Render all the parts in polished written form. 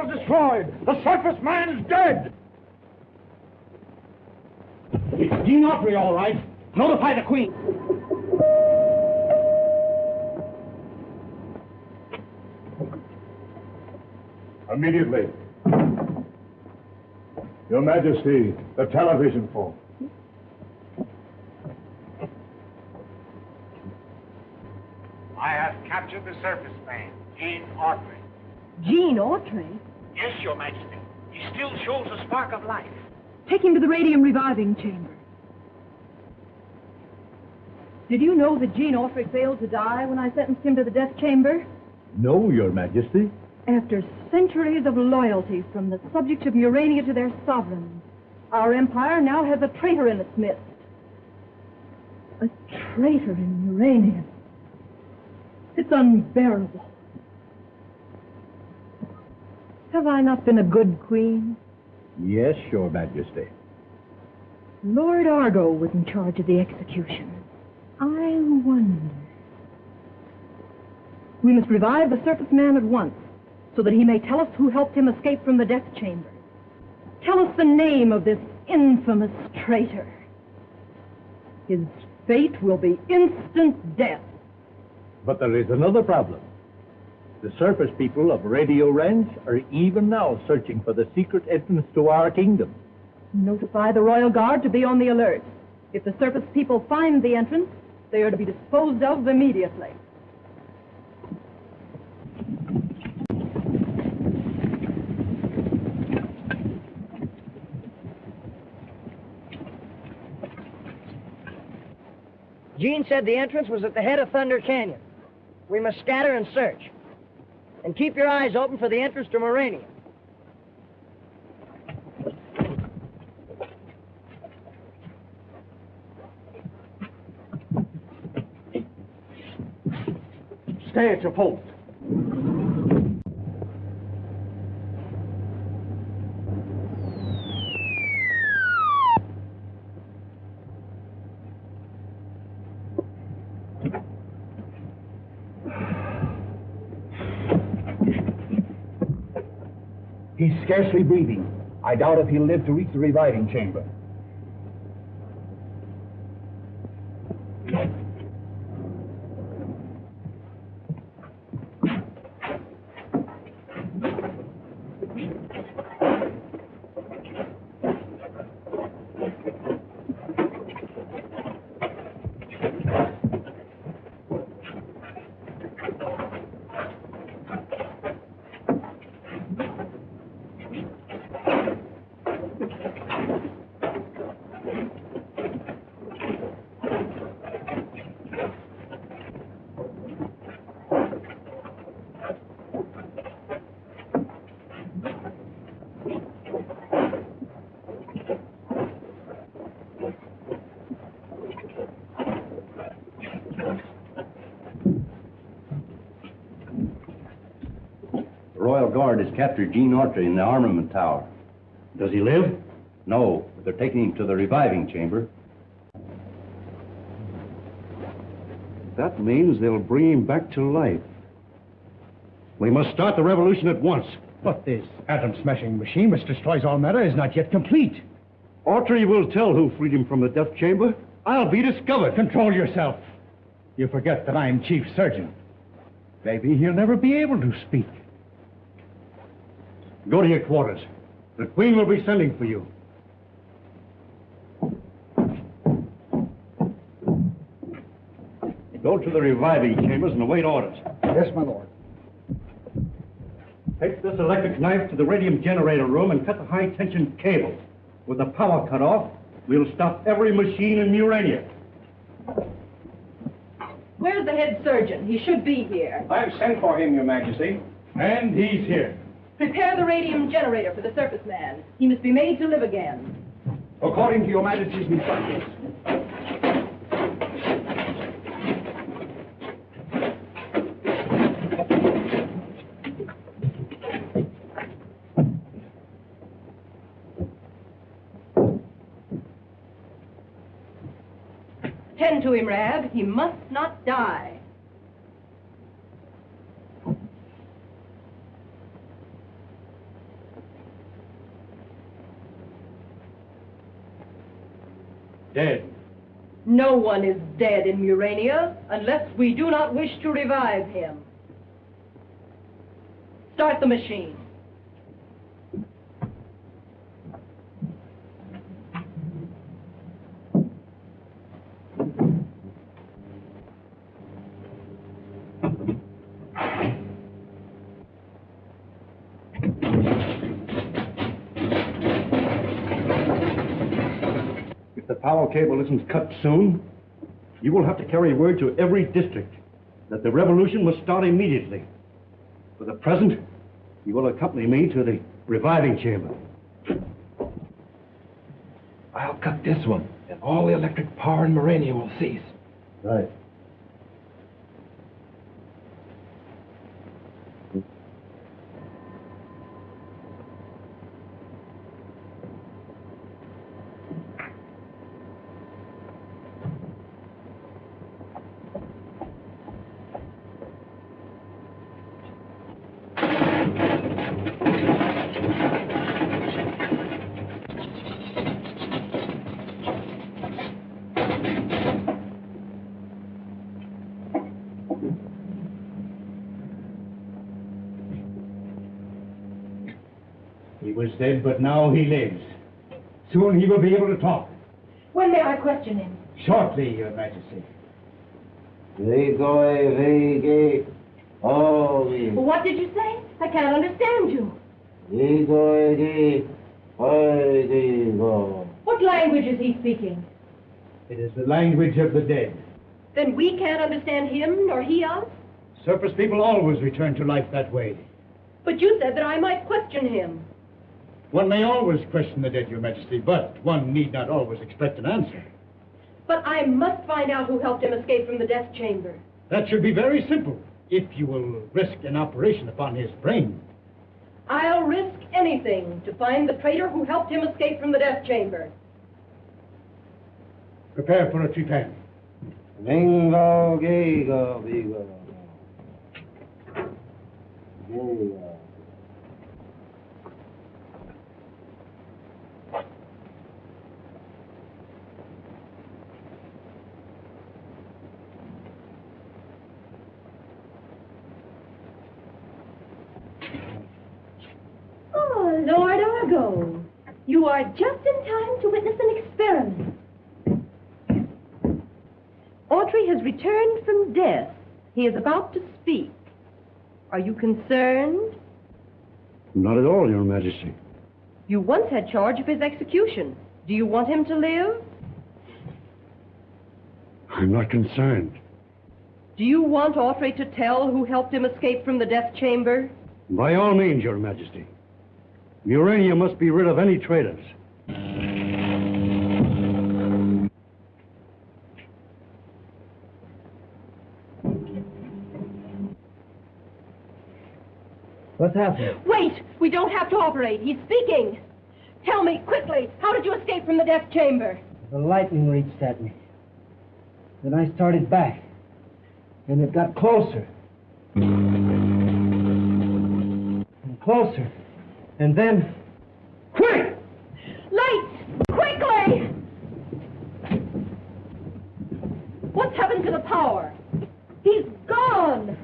controls destroyed. The surface man is dead. It's Gene Autry, all right. Notify the Queen. Immediately. Your Majesty, the television phone. I have captured the surface man, Gene Autry. Gene Autry? Yes, Your Majesty. He still shows a spark of life. Take him to the radium reviving chamber. Did you know that Gene Autry failed to die when I sentenced him to the death chamber? No, Your Majesty. After centuries of loyalty from the subjects of Urania to their sovereign, our empire now has a traitor in its midst. A traitor in Urania. It's unbearable. Have I not been a good queen? Yes, Your Majesty. Lord Argo was in charge of the execution. I wonder. We must revive the surface man at once, so that he may tell us who helped him escape from the death chamber. Tell us the name of this infamous traitor. His fate will be instant death. But there is another problem. The surface people of Radio Ranch are even now searching for the secret entrance to our kingdom. Notify the Royal Guard to be on the alert. If the surface people find the entrance, they are to be disposed of immediately. Gene said the entrance was at the head of Thunder Canyon. We must scatter and search. And keep your eyes open for the entrance to Morania. Stay at your post. He's scarcely breathing. I doubt if he'll live to reach the reviving chamber. Royal Guard has captured Gene Autry in the armament tower. Does he live? No, but they're taking him to the reviving chamber. That means they'll bring him back to life. We must start the revolution at once. But this atom-smashing machine which destroys all matter is not yet complete. Autry will tell who freed him from the death chamber. I'll be discovered. Control yourself. You forget that I'm chief surgeon. Maybe he'll never be able to speak. Go to your quarters. The Queen will be sending for you. Go to the reviving chambers and await orders. Yes, my lord. Take this electric knife to the radium generator room and cut the high-tension cable. With the power cut off, we'll stop every machine in Urania. Where's the head surgeon? He should be here. I've sent for him, Your Majesty. And he's here. Prepare the radium generator for the surface man. He must be made to live again. According to Your Majesty's instructions. Tend to him, Rab. He must not die. Dead. No one is dead in Murania unless we do not wish to revive him. Start the machine. If the power cable isn't cut soon, you will have to carry word to every district that the revolution must start immediately. For the present, you will accompany me to the reviving chamber. I'll cut this one, and all the electric power in Morania will cease. Right. He was dead, but now he lives. Soon he will be able to talk. When may I question him? Shortly, Your Majesty. What did you say? I can't understand you. What language is he speaking? It is the language of the dead. Then we can't understand him, nor he us? Surface people always return to life that way. But you said that I might question him. One may always question the dead, Your Majesty, but one need not always expect an answer. But I must find out who helped him escape from the death chamber. That should be very simple, if you will risk an operation upon his brain. I'll risk anything to find the traitor who helped him escape from the death chamber. Prepare for a trepan. Oh, Lord Argo, you are just in time to witness an experiment. Autry has returned from death. He is about to speak. Are you concerned? Not at all, Your Majesty. You once had charge of his execution. Do you want him to live? I'm not concerned. Do you want Autry to tell who helped him escape from the death chamber? By all means, Your Majesty. Murania must be rid of any traitors. What's happening? Wait! We don't have to operate. He's speaking. Tell me, quickly, how did you escape from the death chamber? The lightning reached at me. Then I started back. And it got closer. And closer. And then... Quick! Lights! Quickly! What's happened to the power? He's gone!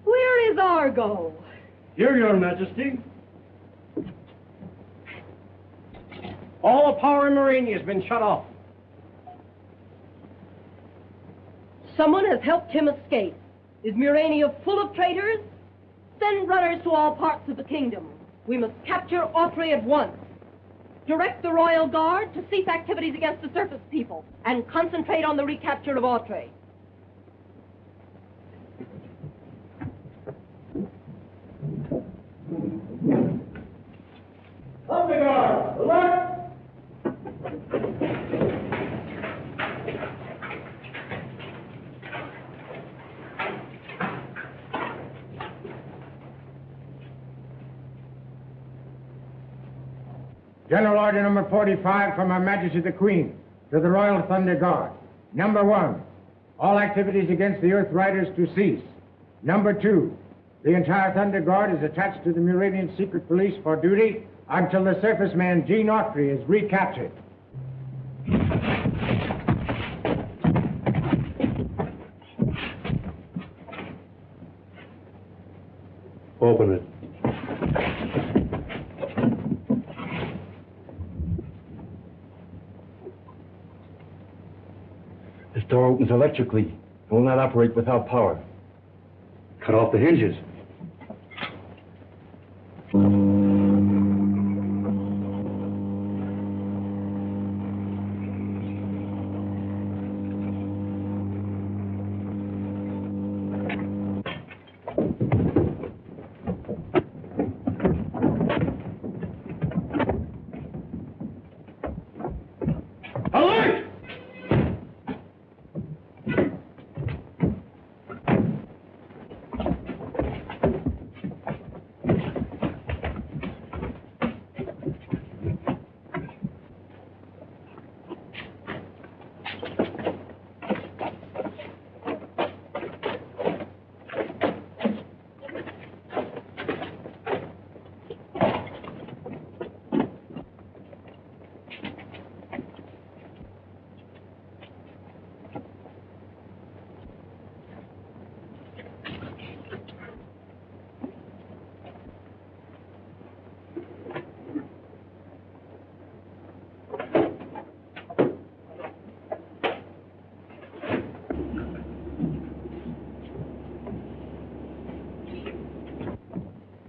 Where is Argo? Here, Your Majesty. All the power in Murania has been shut off. Someone has helped him escape. Is Murania full of traitors? Send runners to all parts of the kingdom. We must capture Autry at once. Direct the Royal Guard to cease activities against the surface people and concentrate on the recapture of Autry. On the guard! Alert! General Order Number 45 from Her Majesty the Queen to the Royal Thunder Guard. Number 1, all activities against the Earth Riders to cease. Number 2, the entire Thunder Guard is attached to the Muranian Secret Police for duty until the surface man Gene Autry is recaptured. Open it. This door opens electrically. It will not operate without power. Cut off the hinges. Alert!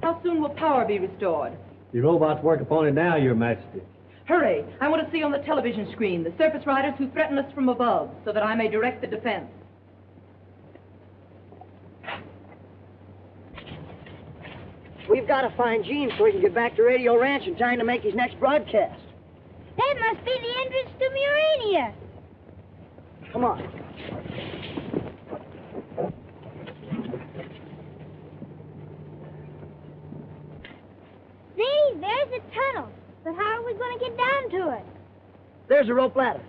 How soon will power be restored? The robots work upon it now, Your Majesty. Hurry! I want to see on the television screen the surface riders who threaten us from above, so that I may direct the defense. We've got to find Gene so he can get back to Radio Ranch in time to make his next broadcast. That must be the entrance to Murania. Come on. See, there's the tunnel. But how are we going to get down to it? There's a rope ladder.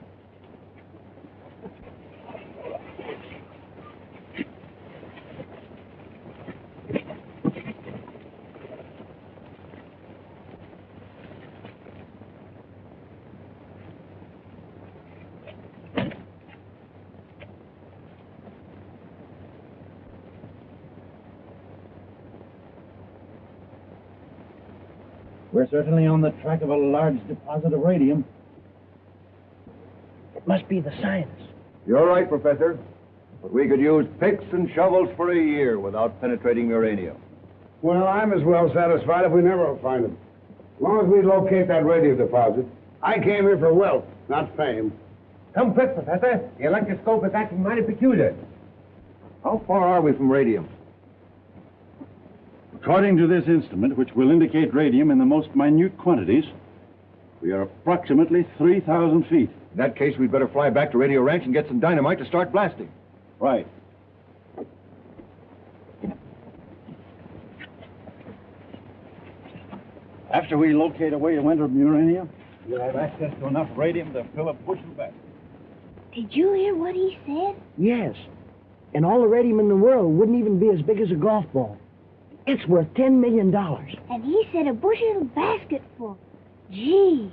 We're certainly on the track of a large deposit of radium. It must be the scientists. You're right, Professor. But we could use picks and shovels for a year without penetrating uranium. Well, I'm as well satisfied if we never find them. As long as we locate that radio deposit. I came here for wealth, not fame. Come quick, Professor. The electroscope is acting mighty peculiar. How far are we from radium? According to this instrument, which will indicate radium in the most minute quantities, we are approximately 3,000 feet. In that case, we'd better fly back to Radio Ranch and get some dynamite to start blasting. Right. After we locate a way to enter uranium, we'll have access to enough radium to fill a bushel back. Did you hear what he said? Yes. And all the radium in the world wouldn't even be as big as a golf ball. It's worth $10 million. And he said a bushel basket full. Gee.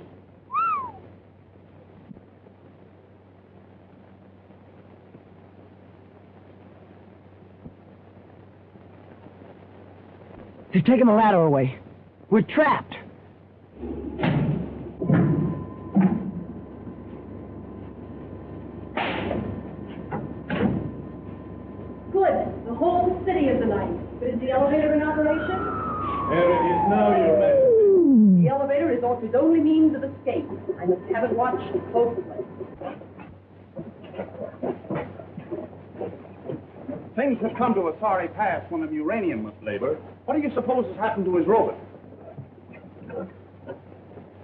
They're taking the ladder away. We're trapped. Good. The whole city is alight. But is the elevator in operation? There it is now, Your Majesty. The elevator is Orpheus' only means of escape. I must have it watched closely. Things have come to a sorry pass when the uranium must labor. What do you suppose has happened to his robot?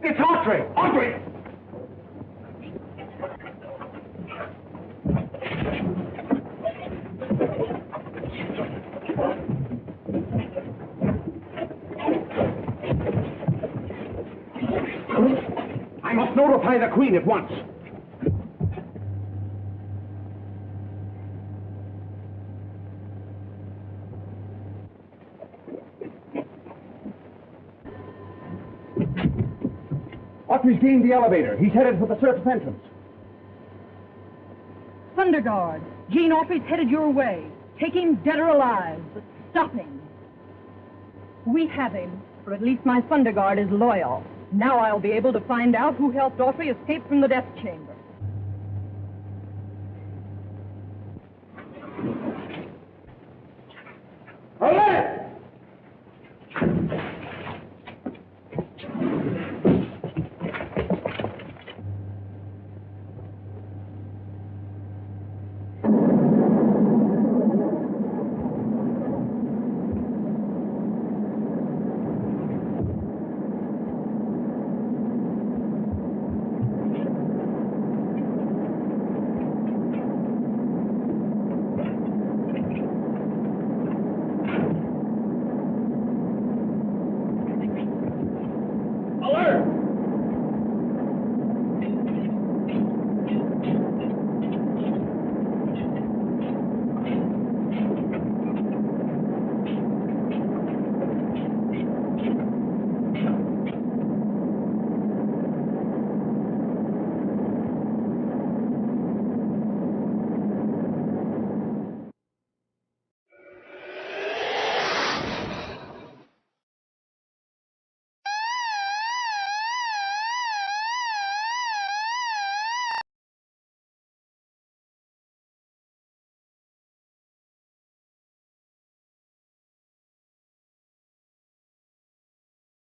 It's Audrey! Audrey! I must notify the Queen at once. Audrey's gained the elevator. He's headed for the surface entrance. Thunder Guard, Gene Autry's headed your way. Take him dead or alive, but stop him. We have him, for at least my Thunder Guard is loyal. Now I'll be able to find out who helped Audrey escape from the death chamber.